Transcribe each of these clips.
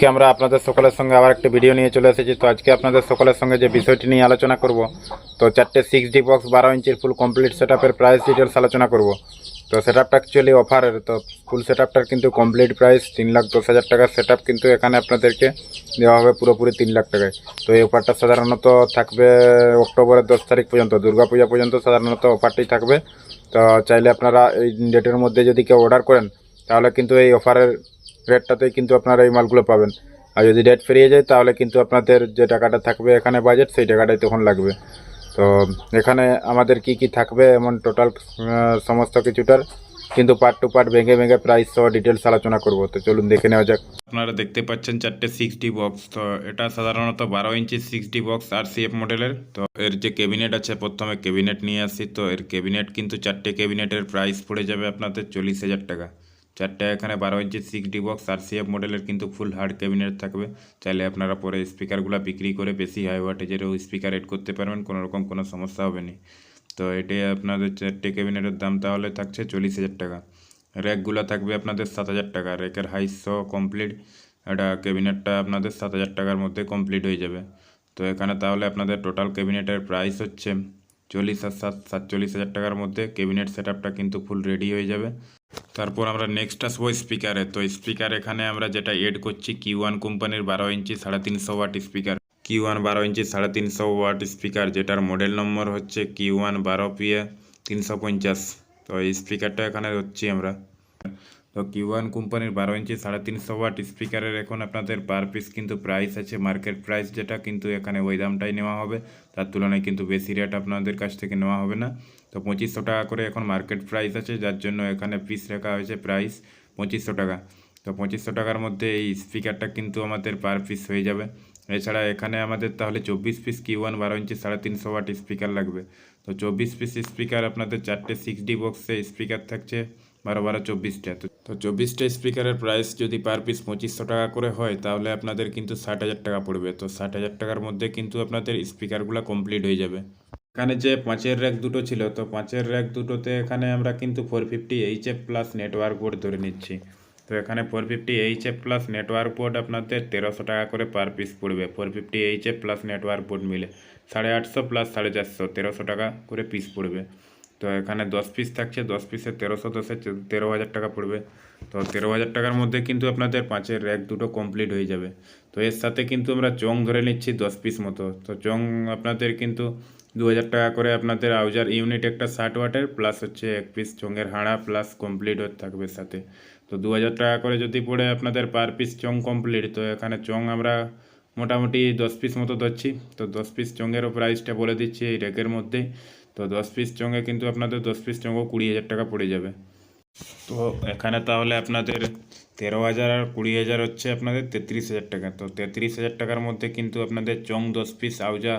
আজকে আমরা আপনাদের সকলের সঙ্গে আবার একটা ভিডিও নিয়ে চলে এসেছি। তো আজকে আপনাদের সকলের সঙ্গে যে বিষয়টি নিয়ে আলোচনা করব, তো চারটে 6D বক্স 12 ইঞ্চির ফুল কমপ্লিট সেটআপের প্রাইস ডিটেলস আলোচনা করব। তো সেটআপটা অ্যাকচুয়ালি অফারের, তো ফুল সেটআপটার কিন্তু কমপ্লিট প্রাইস 3,10,000 টাকার সেটআপ কিন্তু এখানে আপনাদেরকে দেওয়া হবে পুরোপুরি 3 লাখ টাকায়। তো এই অফারটা সাধারণত থাকবে অক্টোবরের 10 তারিখ পর্যন্ত, দুর্গাপূজা পর্যন্ত সাধারণত অফারটি থাকবে। তো চাইলে আপনারা এই ডেটের মধ্যে যদি কেউ অর্ডার করেন তাহলে কিন্তু এই অফারের রেটটাতেই কিন্তু আপনারা এই মালগুলো পাবেন। আর যদি ডেট পেরিয়ে যায় তাহলে কিন্তু আপনাদের যে টাকাটা থাকবে এখানে বাজেট, সেই টাকাটাই তখন লাগবে। তো এখানে আমাদের কি কি থাকবে এমন টোটাল সমস্ত কিছুটার কিন্তু পার্ট টু পার্ট ভেঙে ভেঙে প্রাইস সহ ডিটেলস আলোচনা করব। তো চলুন দেখে নেওয়া যাক। আপনারা দেখতে পাচ্ছেন চারটে 6D বক্স। তো এটা সাধারণত 12 ইঞ্চি 6D বক্স RCF মডেলের। তো এর যে ক্যাবিনেট আছে, প্রথমে ক্যাবিনেট নিয়ে আসি। তো এর ক্যাবিনেট কিন্তু চারটে ক্যাবিনেটের প্রাইস পড়ে যাবে আপনাদের 40,000 টাকা। চারটে এখানে 12 ইঞ্চি 6D বক্স RCF মডেলের কিন্তু ফুল হার্ড ক্যাবিনেট থাকবে। চাইলে আপনারা পরে স্পিকারগুলো বিক্রি করে বেশি হাই ওয়াটেজেরও স্পিকার এড করতে পারবেন, কোনো রকম কোনো সমস্যা হবে না। তো এটাই আপনাদের চারটে ক্যাবিনেটের দাম তাহলে থাকছে 40,000 টাকা। র্যাকগুলো থাকবে আপনাদের 7,000 টাকা। র্যাকের হাইট সহ কমপ্লিট এটা ক্যাবিনেটটা আপনাদের 7,000 টাকার মধ্যে কমপ্লিট হয়ে যাবে। তো এখানে তাহলে আপনাদের টোটাল ক্যাবিনেটের প্রাইস হচ্ছে 47,000 টাকার মধ্যে ক্যাবিনেট সেটআপটা কিন্তু ফুল রেডি হয়ে যাবে। তারপর আমরা নেক্সট আসবো স্পিকারে। তো স্পিকার এখানে আমরা যেটা এড করছি Q1 কোম্পানির 12 ইঞ্চি 350 ওয়াট স্পিকার। Q1 12 ইঞ্চি 350 ওয়াট স্পিকার, যেটার মডেল নম্বর হচ্ছে Q1 12PA 350। তো এই স্পিকারটা এখানে হচ্ছি আমরা। তো Q1 কোম্পানির 12 ইঞ্চি 350 ওয়াট স্পিকারের এখন আপনাদের পার পিস কিন্তু প্রাইস আছে মার্কেট প্রাইস যেটা, কিন্তু এখানে ওই দামটাই নেওয়া হবে। তার তুলনায় কিন্তু বেশি রেট আপনাদের কাছ থেকে নেওয়া হবে না। তো 2500 টাকা করে এখন মার্কেট প্রাইস আছে, যার জন্য এখানে পিস রাখা হয়েছে প্রাইস 2500 টাকা। তো 2500 টাকার মধ্যে এই স্পিকারটা কিন্তু আমাদের পার পিস হয়ে যাবে। এছাড়া এখানে আমাদের তাহলে 24 পিস Q1 12 ইঞ্চি 350 ওয়াট স্পিকার লাগবে। তো 24 পিস স্পিকার আপনাদের চারটে 6D বক্সে স্পিকার থাকছে 12 24টা। তো 24টা স্পিকারের প্রাইস যদি পার পিস 2500 টাকা করে হয় তাহলে আপনাদের কিন্তু 60,000 টাকা পড়বে। তো 60,000 টাকার মধ্যে কিন্তু আপনাদের স্পিকারগুলো কমপ্লিট হয়ে যাবে। এখানে যে 5-এর র্যাক দুটো ছিল, তো 5-এর র্যাক দুটোতে এখানে আমরা কিন্তু 450 HF প্লাস নেটওয়ার্ক বোর্ড ধরে নিচ্ছি। তো এখানে 450 HF প্লাস নেটওয়ার্ক বোর্ড আপনাদের 1300 টাকা করে পার পিস পড়বে। 450 HF প্লাস নেটওয়ার্ক বোর্ড মিলে 850 প্লাস 450, 1300 টাকা করে পিস পড়বে। তো এখানে 10 পিস থাকছে, 10 পিসে 1300, 10-এ 13,000 টাকা পড়বে। তো 13,000 টাকার মধ্যে কিন্তু আপনাদের 5-এর র্যাক দুটো কমপ্লিট হয়ে যাবে। তো এর সাথে কিন্তু আমরা চং ধরে নিচ্ছি 10 পিস মতো। তো চং আপনাদের কিন্তু 2,000 টাকা করে আপনাদের আউজার ইউনিট একটা 60 ওয়াটের প্লাস হচ্ছে এক পিস চঙের হাঁড়া প্লাস কমপ্লিট হয়ে থাকবে সাথে। তো 2,000 টাকা করে যদি পড়ে আপনাদের পার পিস চং কমপ্লিট। তো এখানে চং আমরা মোটামুটি 10 পিস মতো ধরছি। তো 10 পিস চঙেরও প্রাইসটা বলে দিচ্ছি এই র্যাকের মধ্যেই। তো 10 পিস চঙে কিন্তু আপনাদের 10 পিস চঙও 20,000 টাকা পড়ে যাবে। তো এখানে তাহলে আপনাদের 13,000 আর 20,000 হচ্ছে আপনাদের 33,000 টাকা। তো 33,000 টাকার মধ্যে কিন্তু আপনাদের চং 10 পিস আউজা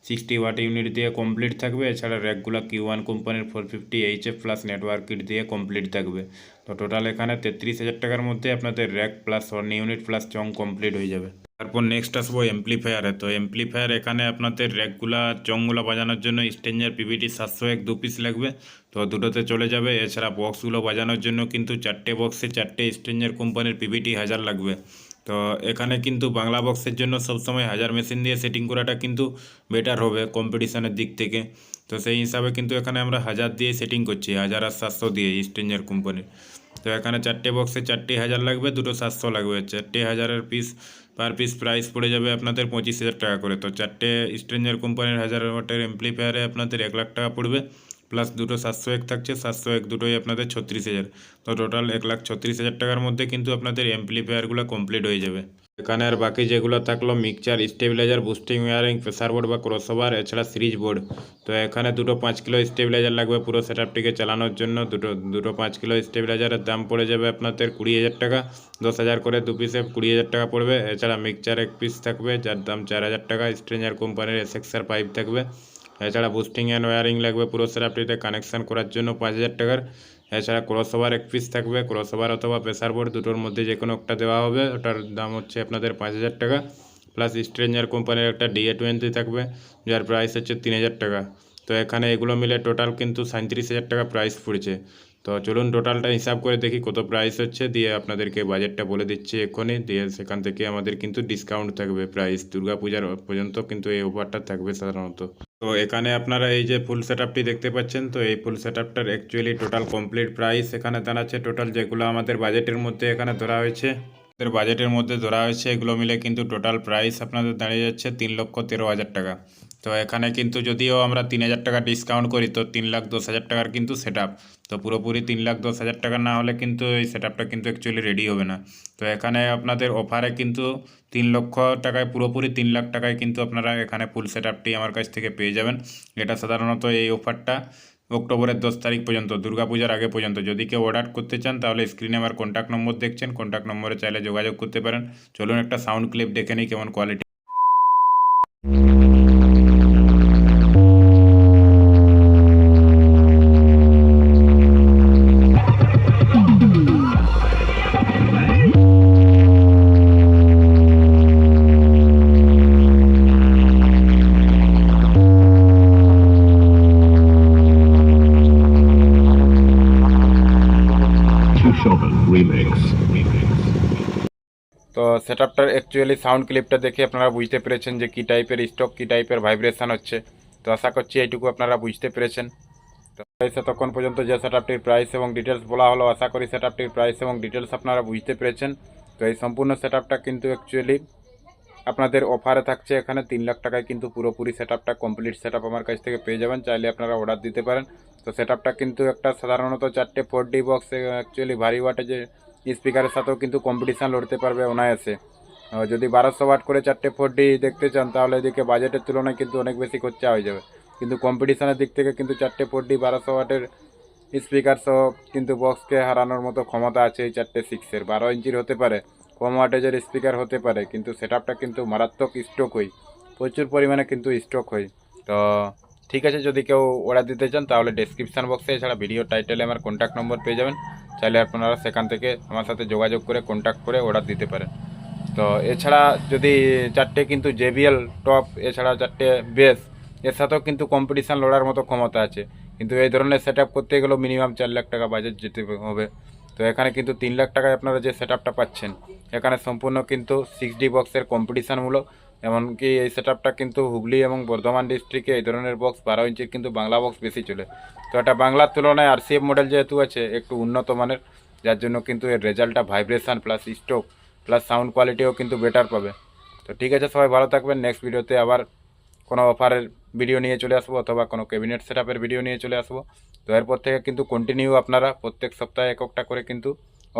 60 ওয়াট ইউনিট দিয়ে কমপ্লিট থাকবে। এছাড়া র্যাকগুলো Q1 কোম্পানির 450 HF প্লাস নেটওয়ার্ক কিট দিয়ে কমপ্লিট থাকবে। তো টোটাল এখানে 33,000 টাকার মধ্যে আপনাদের rack plus horn unit plus চং কমপ্লিট হয়ে যাবে। তারপর নেক্সট আসবো এমপ্লিফায়ারে। তো এমপ্লিফায়ার এখানে আপনাদের র্যাকগুলা চংগুলো বাজানোর জন্য স্ট্রেঞ্জার PVT 701 2 পিস লাগবে। তো দুটোতে চলে যাবে। এছাড়া বক্সগুলো বাজানোর জন্য কিন্তু 4টে বক্সে 4টে স্ট্রেঞ্জার কোম্পানির PVT 1000 লাগবে। তো এখানে কিন্তু বাংলা বক্সের জন্য সবসময় 1000 মেশিন দিয়ে সেটিং করাটা কিন্তু বেটার হবে কম্পিটিশনের দিক থেকে। তো সেই হিসাবে কিন্তু এখানে আমরা 1000 দিয়ে সেটিং করছি, 1000 আর 700 দিয়ে স্ট্রেঞ্জার কোম্পানির। তো এখানে 4টে বক্সে 4টে 1000 লাগবে, দুটো 700 লাগবে। 4টে 1000-এর পিস পার পিস প্রাইস পড়ে যাবে আপনাদের 25,000 টাকা করে। তো 4টে স্ট্রেঞ্জার কোম্পানির 1000 ওয়াটের এমপ্লিফায়ারে আপনাদের 1 লাখ টাকা পড়বে। প্লাস দুটো 701 থাকছে, 701 দুটোই আপনাদের 36,000। তো টোটাল 1,36,000 টাকার মধ্যে কিন্তু আপনাদের এমপ্লিফায়ারগুলো কমপ্লিট হয়ে যাবে। এখানে আর বাকি যেগুলো থাকলো mixture, stabiliser, boosting wiring, pressure board বা ক্রসওভার, এছাড়া সিরিজ বোর্ড। তো এখানে দুটো 5 কিলো স্টেবিলাইজার লাগবে পুরো সেটআপটিকে চালানোর জন্য। দুটো 5 কিলো স্টেবিলাইজারের দাম পড়ে যাবে আপনাদের 20,000 টাকা। 10,000 করে 2 পিসে 20,000 টাকা পড়বে। এছাড়া মিক্সচার 1 পিস থাকবে যার দাম 4,000 টাকা। স্ট্রেঞ্জার কোম্পানির SXR পাইপ থাকবে। এছাড়া বুস্টিং অ্যান্ড ওয়ারিং লাগবে পুরো সেটআপটিতে কানেকশান করার জন্য 5,000 টাকার। এছাড়া ক্রসওভার 1 পিস থাকবে। ক্রসওভার অথবা প্রেসার বোর্ড দুটোর মধ্যে যে কোনো একটা দেওয়া হবে, ওটার দাম হচ্ছে আপনাদের 5,000 টাকা। প্লাস স্ট্রেঞ্জার কোম্পানির একটা DA20 থাকবে, যার প্রাইস হচ্ছে 3,000 টাকা। তো এখানে এগুলো মিলে টোটাল কিন্তু 37,000 টাকা প্রাইস পড়েছে। তো তো চলুন টোটালটা হিসাব করে দেখি কত প্রাইস হচ্ছে, দিয়ে আপনাদেরকে বাজেটটা বলে দিচ্ছি এক্ষুনি, দিয়ে সেখান থেকে আমাদের কিন্তু ডিসকাউন্ট থাকবে প্রাইস দুর্গাপূজার পর্যন্ত কিন্তু এই অফারটা থাকবে সাধারণত। তো এখানে আপনারা এই যে ফুল সেটআপটি দেখতে পাচ্ছেন, তো এই ফুল সেটআপটার অ্যাকচুয়ালি টোটাল কমপ্লিট প্রাইস এখানে দাঁড়াচ্ছে, টোটাল যেগুলো আমাদের বাজেটের মধ্যে এখানে ধরা হয়েছে, আমাদের বাজেটের মধ্যে ধরা হয়েছে এগুলো মিলে কিন্তু টোটাল প্রাইস আপনাদের দাঁড়িয়ে যাচ্ছে 3,13,000 টাকা। তো এখানে কিন্তু যদিও আমরা 3,000 টাকা ডিসকাউন্ট করি তো 3,10,000 টাকার কিন্তু সেটআপ। তো পুরোপুরি 3,10,000 টাকা না হলে কিন্তু এই সেটআপটা কিন্তু অ্যাকচুয়ালি রেডি হবে না। তো এখানে আপনাদের অফারে কিন্তু 3,00,000 টাকায়, পুরোপুরি 3,00,000 টাকায় কিন্তু আপনারা এখানে ফুল সেটআপটি আমার কাছ থেকে পেয়ে যাবেন। এটা সাধারণত এই অফারটা অক্টোবরের 10 তারিখ পর্যন্ত, দুর্গাপূজার আগে পর্যন্ত। যদি কেউ অর্ডার করতে চান তাহলে স্ক্রিনে আমার কন্ট্যাক্ট নম্বর দেখছেন, কন্ট্যাক্ট নম্বরে চাইলে যোগাযোগ করতে পারেন। চলুন একটা সাউন্ড ক্লিপ দেখে নিই কেমন কোয়ালিটি। তো সেটআপটার অ্যাকচুয়ালি সাউন্ড ক্লিপটা দেখে আপনারা বুঝতে পেরেছেন যে কী টাইপের স্টক, কী টাইপের ভাইব্রেশন হচ্ছে। তো আশা করছি এইটুকু আপনারা বুঝতে পেরেছেন। তো তখন পর্যন্ত যে সেটআপটির প্রাইস এবং ডিটেলস বলা হলো, আশা করি সেটআপটির প্রাইস এবং ডিটেলস আপনারা বুঝতে পেরেছেন। তো এই সম্পূর্ণ সেটআপটা কিন্তু অ্যাকচুয়ালি আপনাদের অফারে থাকছে এখানে 3,00,000 টাকায় কিন্তু পুরোপুরি সেটআপটা কমপ্লিট সেটআপ আমার কাছ থেকে পেয়ে যাবেন, চাইলে আপনারা অর্ডার দিতে পারেন। তো সেটআপটা কিন্তু একটা সাধারণত 4টে 4D বক্স, অ্যাকচুয়ালি ভারী ওয়াটেজের স্পিকারের সাথেও কিন্তু কম্পিটিশান লড়তে পারবে অনায়াসে। যদি 1200 ওয়াট করে 4টে 4D দেখতে চান তাহলে এদিকে বাজেটের তুলনায় কিন্তু অনেক বেশি খরচা হয়ে যাবে, কিন্তু কম্পিটিশানের দিক থেকে কিন্তু 4টে 4D 1200 ওয়াটের স্পিকার সহ কিন্তু বক্সকে হারানোর মতো ক্ষমতা আছে এই 4টে 6-এর। 12 ইঞ্চির হতে পারে, কম ওয়াটেজের স্পিকার হতে পারে, কিন্তু সেটআপটা কিন্তু মারাত্মক স্টক হয়, প্রচুর পরিমাণে কিন্তু স্টক হয়। তো ঠিক আছে, যদি কেউ অর্ডার দিতে চান তাহলে ডেসক্রিপশান বক্সে, এছাড়া ভিডিও টাইটেলে আমার কন্ট্যাক্ট নম্বর পেয়ে যাবেন, চাইলে আপনারা সেখান থেকে আমার সাথে যোগাযোগ করে কন্ট্যাক্ট করে অর্ডার দিতে পারেন। তো এছাড়া যদি 4টে কিন্তু JBL টপ, এছাড়া 4টে বেস, এর সাথেও কিন্তু কম্পিটিশান লড়ার মতো ক্ষমতা আছে, কিন্তু এই ধরনের সেটআপ করতে গেলেও মিনিমাম 4,00,000 টাকা বাজেট যেতে হবে। তো এখানে কিন্তু 3,00,000 টাকায় আপনারা যে সেটআপটা পাচ্ছেন, এখানে সম্পূর্ণ কিন্তু 6D বক্সের কম্পিটিশানমূলক। এমনকি এই সেটআপটা কিন্তু হুগলি এবং বর্ধমান ডিস্ট্রিক্টে এই ধরনের বক্স 12 ইঞ্চির কিন্তু বাংলা বক্স বেশি চলে। তো এটা বাংলার তুলনায় RCF মডেল যেহেতু আছে একটু উন্নত মানের, যার জন্য কিন্তু এর রেজাল্টটা vibration plus stock plus sound কোয়ালিটিও কিন্তু বেটার পাবে। তো ঠিক আছে, সবাই ভালো থাকবেন। নেক্সট ভিডিওতে আবার কোনো অফারের ভিডিও নিয়ে চলে আসবো, অথবা কোনো ক্যাবিনেট সেটআপের ভিডিও নিয়ে চলে আসবো। তো এরপর থেকে কিন্তু কন্টিনিউ আপনারা প্রত্যেক সপ্তাহে একটা করে কিন্তু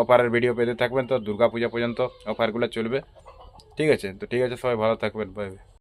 অফারের ভিডিও পেতে থাকবেন। তো দুর্গাপূজা পর্যন্ত অফারগুলো চলবে, ঠিক আছে? তো ঠিক আছে, সবাই ভালো থাকবেন, বাই বাই।